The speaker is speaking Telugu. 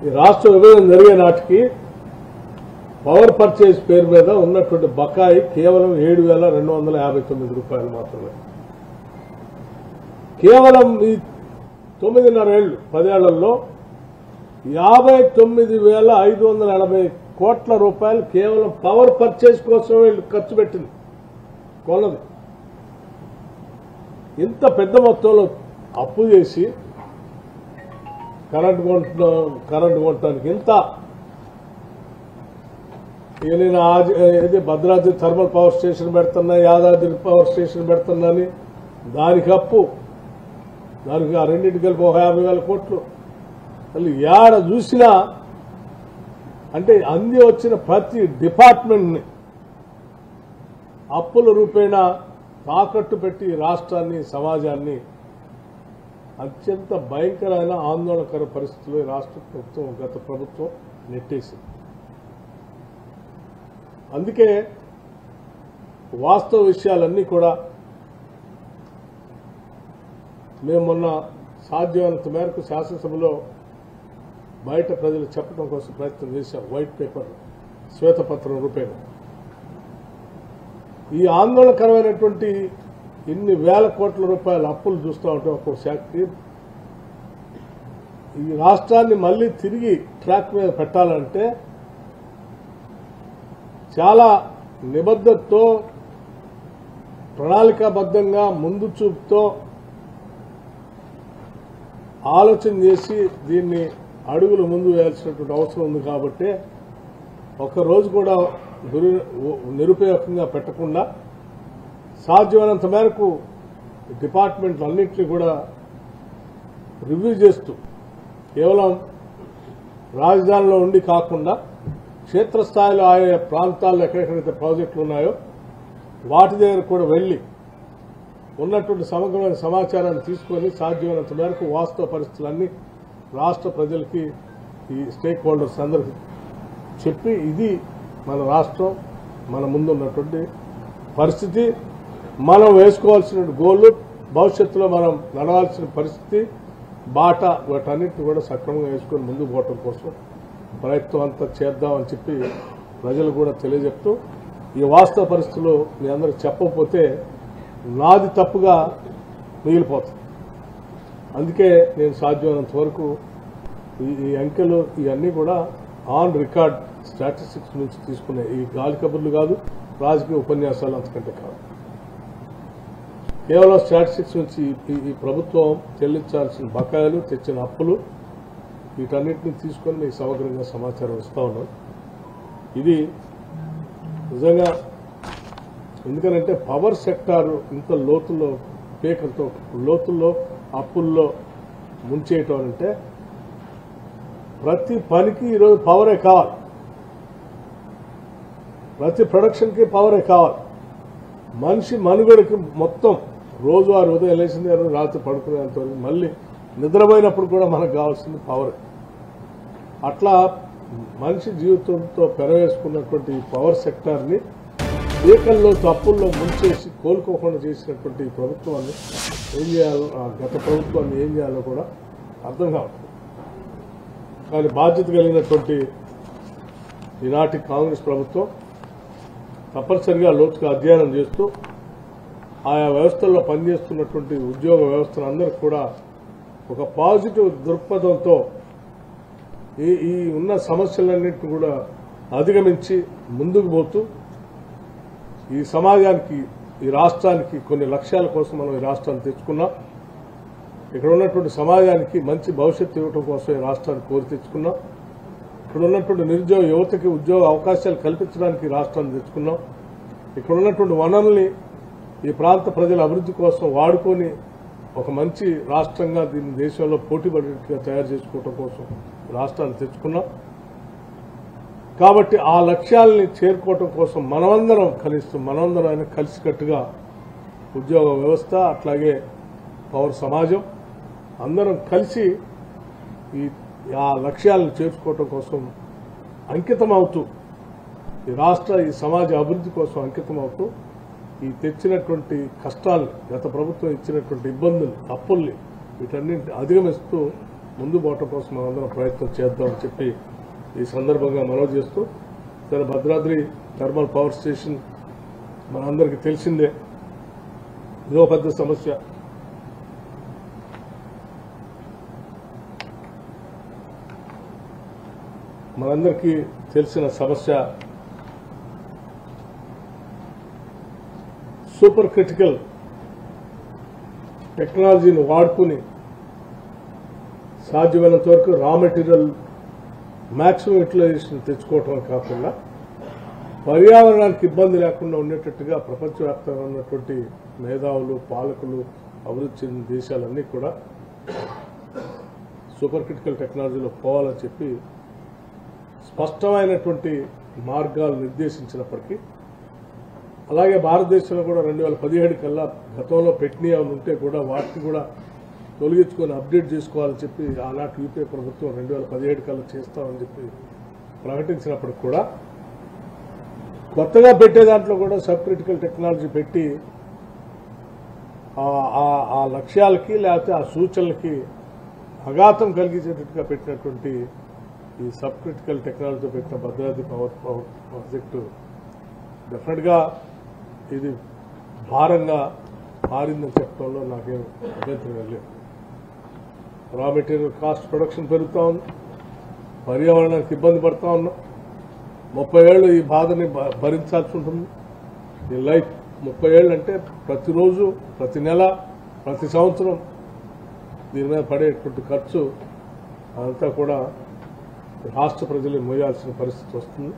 ఈ రాష్ట్ర విభజన జరిగే నాటికి పవర్ పర్చేజ్ పేరు మీద ఉన్నటువంటి బకాయి కేవలం 7,259 రూపాయలు మాత్రమే. కేవలం ఈ 9.5 ఏళ్లు 10 ఏళ్లలో 59,580 కోట్ల రూపాయలు కేవలం పవర్ పర్చేజ్ కోసం వీళ్ళు ఖర్చు పెట్టింది కొన్నది. ఇంత పెద్ద మొత్తంలో అప్పు చేసి కరెంటు కొనడానికి ఇంత నేను భద్రాద్రి థర్మల్ పవర్ స్టేషన్ పెడుతున్నా, యాదాద్రి పవర్ స్టేషన్ పెడుతున్నాని దానికి అప్పు, దానికి ఆ రెండింటికి కలిపి 50,000 కోట్లు. మళ్ళీ ఏడ చూసినా అంటే అంది వచ్చిన ప్రతి డిపార్ట్మెంట్ని అప్పుల రూపేణా తాకట్టు పెట్టి రాష్ట్రాన్ని సమాజాన్ని అత్యంత భయంకరమైన ఆందోళనకర పరిస్థితుల్లో రాష్ట్ర ప్రభుత్వం గత ప్రభుత్వం నెట్టేసింది. అందుకే వాస్తవ విషయాలన్నీ కూడా మేము మొన్న సాధ్యమైనంత మేరకు శాసనసభలో బయట ప్రజలు చెప్పడం కోసం ప్రయత్నం చేశాం. వైట్ పేపర్ శ్వేతపత్రం రూపేణ ఈ ఆందోళనకరమైనటువంటి ఇన్ని వేల కోట్ల రూపాయల అప్పులు చూస్తూ ఉంటే ఒక్కో శాఖకి ఈ రాష్ట్రాన్ని మళ్లీ తిరిగి ట్రాక్ మీద పెట్టాలంటే చాలా నిబద్ధతతో ప్రణాళికాబద్ధంగా ముందు చూపుతో ఆలోచన చేసి దీన్ని అడుగులు ముందు వేయాల్సినటువంటి అవసరం ఉంది. కాబట్టి ఒక్కరోజు కూడా నిరుపయోగంగా పెట్టకుండా సాధ్యమైనంత మేరకు డిపార్ట్మెంట్లు అన్నింటినీ కూడా రివ్యూ చేస్తూ కేవలం రాజధానిలో ఉండి కాకుండా క్షేత్రస్థాయిలో ఆయా ప్రాంతాల్లో ఎక్కడెక్కడైతే ప్రాజెక్టులు ఉన్నాయో వాటి దగ్గర కూడా వెళ్లి ఉన్నటువంటి సమగ్రమైన సమాచారాన్ని తీసుకొని సాధ్యమైనంత మేరకు వాస్తవ పరిస్థితులన్నీ రాష్ట్ర ప్రజలకి ఈ స్టేక్ హోల్డర్స్ అందరికీ చెప్పి ఇది మన రాష్ట్రం, మన ముందున్నటువంటి పరిస్థితి, మనం వేసుకోవాల్సిన గోళ్లు, భవిష్యత్తులో మనం నడవాల్సిన పరిస్థితి, బాట, వాటన్నిటిని కూడా సక్రమంగా వేసుకొని ముందుకు పోవటం కోసం ప్రయత్నం అంతా చేద్దామని చెప్పి ప్రజలు కూడా తెలియజెప్తూ ఈ వాస్తవ పరిస్థితుల్లో మీ అందరికి చెప్పకపోతే నాది తప్పుగా మిగిలిపోతుంది. అందుకే నేను సాధ్యమైనంత వరకు ఈ అంకెలు ఇవన్నీ కూడా ఆన్ రికార్డ్ స్టాటిస్టిక్స్ నుంచి తీసుకునే ఈ గాలి కబుర్లు కాదు, రాజకీయ ఉపన్యాసాలు అంతకంటే కాదు. కేవలం స్టాటిస్టిక్స్ నుంచి ఈ ప్రభుత్వం చెల్లించాల్సిన బకాయిలు, తెచ్చిన అప్పులు వీటన్నిటిని తీసుకొని మీకు సమగ్రంగా సమాచారం ఇస్తా ఉన్నాం. ఇది నిజంగా ఎందుకనంటే పవర్ సెక్టార్ ఇంత లోతుల్లో పేకలతో లోతుల్లో అప్పుల్లో ముంచేయటం అంటే ప్రతి పనికి ఈరోజు పవరే కావాలి, ప్రతి ప్రొడక్షన్కి పవరే కావాలి. మనిషి మనుగడకి మొత్తం రోజువారు ఉదయం లేచింది రాత్రి పడుకునేంత వరకు మళ్ళీ నిద్రపోయినప్పుడు కూడా మనకు కావాల్సింది పవర్. అట్లా మనిషి జీవితంతో పెరవేసుకున్నటువంటి పవర్ సెక్టార్ని ఏకల్లో తప్పుల్లో ముంచేసి కోలుకోకుండా చేసినటువంటి ప్రభుత్వాన్ని ఏం చేయాలో, గత ప్రభుత్వాన్ని ఏం చేయాలో కూడా అర్థం కావట్లేదు. కానీ బాధ్యత కలిగినటువంటి ఈనాటి కాంగ్రెస్ ప్రభుత్వం తప్పనిసరిగా లోతుగా అధ్యయనం చేస్తూ ఆయా వ్యవస్థల్లో పనిచేస్తున్నటువంటి ఉద్యోగ వ్యవస్థలందరికీ కూడా ఒక పాజిటివ్ దృక్పథంతో ఈ ఉన్న సమస్యలన్నింటినీ కూడా అధిగమించి ముందుకు పోతూ ఈ సమాజానికి, ఈ రాష్ట్రానికి కొన్ని లక్ష్యాల కోసం మనం ఈ రాష్ట్రాన్ని తెచ్చుకున్నాం. ఇక్కడ ఉన్నటువంటి సమాజానికి మంచి భవిష్యత్తు ఇవ్వడం కోసం ఈ రాష్ట్రాన్ని కోరి తెచ్చుకున్నాం. ఇక్కడ ఉన్నటువంటి నిరుద్యోగ యువతకి ఉద్యోగ అవకాశాలు కల్పించడానికి రాష్ట్రాన్ని తెచ్చుకున్నాం. ఇక్కడ ఉన్నటువంటి వనరుల్ని ఈ ప్రాంత ప్రజల అభివృద్ధి కోసం వాడుకొని ఒక మంచి రాష్ట్రంగా దీన్ని దేశంలో పోటీపడేట్టుగా తయారు చేసుకోవడం కోసం రాష్ట్రాన్ని తెచ్చుకున్నాం. కాబట్టి ఆ లక్ష్యాలని చేరుకోవటం కోసం మనమందరం కలిసికట్టుగా ఉద్యోగ వ్యవస్థ అట్లాగే పౌర సమాజం అందరం కలిసి ఆ లక్ష్యాలను చేర్చుకోవటం కోసం అంకితమవుతూ ఈ రాష్ట్ర ఈ సమాజ అభివృద్ధి కోసం అంకితమవుతూ ఈ తెచ్చినటువంటి కష్టాలను, గత ప్రభుత్వం ఇచ్చినటువంటి ఇబ్బందులు, అప్పుల్ని వీటన్నింటిని అధిగమిస్తూ ముందు పోవటం కోసం మనందరం ప్రయత్నం చేద్దామని చెప్పి ఈ సందర్భంగా మనవి చేస్తూ సరే భద్రాద్రి థర్మల్ పవర్ స్టేషన్ మనందరికీ తెలిసిందే, ఇదో పెద్ద సమస్య. మనందరికీ తెలిసిన సమస్య. సూపర్ క్రిటికల్ టెక్నాలజీని వాడుకుని సాధ్యమైనంత వరకు రా మెటీరియల్ మ్యాక్సిమం యూటిలైజేషన్ తెచ్చుకోవటం కాకుండా పర్యావరణానికి ఇబ్బంది లేకుండా ఉండేటట్టుగా ప్రపంచవ్యాప్తంగా ఉన్నటువంటి మేధావులు, పాలకులు, అభివృద్ధి చెందిన దేశాలన్నీ కూడా సూపర్ క్రిటికల్ టెక్నాలజీలో పోవాలని చెప్పి స్పష్టమైనటువంటి మార్గాలు నిర్దేశించినప్పటికీ, అలాగే భారతదేశంలో కూడా 2017 కల్లా గతంలో పెట్టినవి ఉంటే కూడా వాటిని కూడా తొలగించుకొని అప్డేట్ చేసుకోవాలని చెప్పి ఆనాటి యూపీఏ ప్రభుత్వం 2017 కల్లా చేస్తామని చెప్పి ప్రకటించినప్పటికి కూడా కొత్తగా పెట్టే దాంట్లో కూడా సబ్ క్రిటికల్ టెక్నాలజీ పెట్టి ఆ లక్ష్యాలకి లేకపోతే ఆ సూచనలకి అఘాతం కలిగించేటట్టుగా పెట్టినటువంటి ఈ సబ్ క్రిటికల్ టెక్నాలజీతో పెట్టిన భద్రాద్రి పవర్ ప్రాజెక్టు డెఫినెట్గా ఇది భారంగా మారిందని చెప్పడంలో నాకేం అభ్యంతరం లేదు. రా మెటీరియల్ కాస్ట్ ప్రొడక్షన్ పెరుగుతూ ఉంది, పర్యావరణానికి ఇబ్బంది పడుతూ ఉన్నాం. 30 ఏళ్ళు ఈ బాధని భరించాల్సి ఉంటుంది. ఈ లైఫ్ 30 ఏళ్ళు అంటే ప్రతిరోజు, ప్రతి నెల, ప్రతి సంవత్సరం దీని మీద పడేటువంటి ఖర్చు అదంతా కూడా రాష్ట్ర ప్రజలు మోయాల్సిన పరిస్థితి వస్తుంది.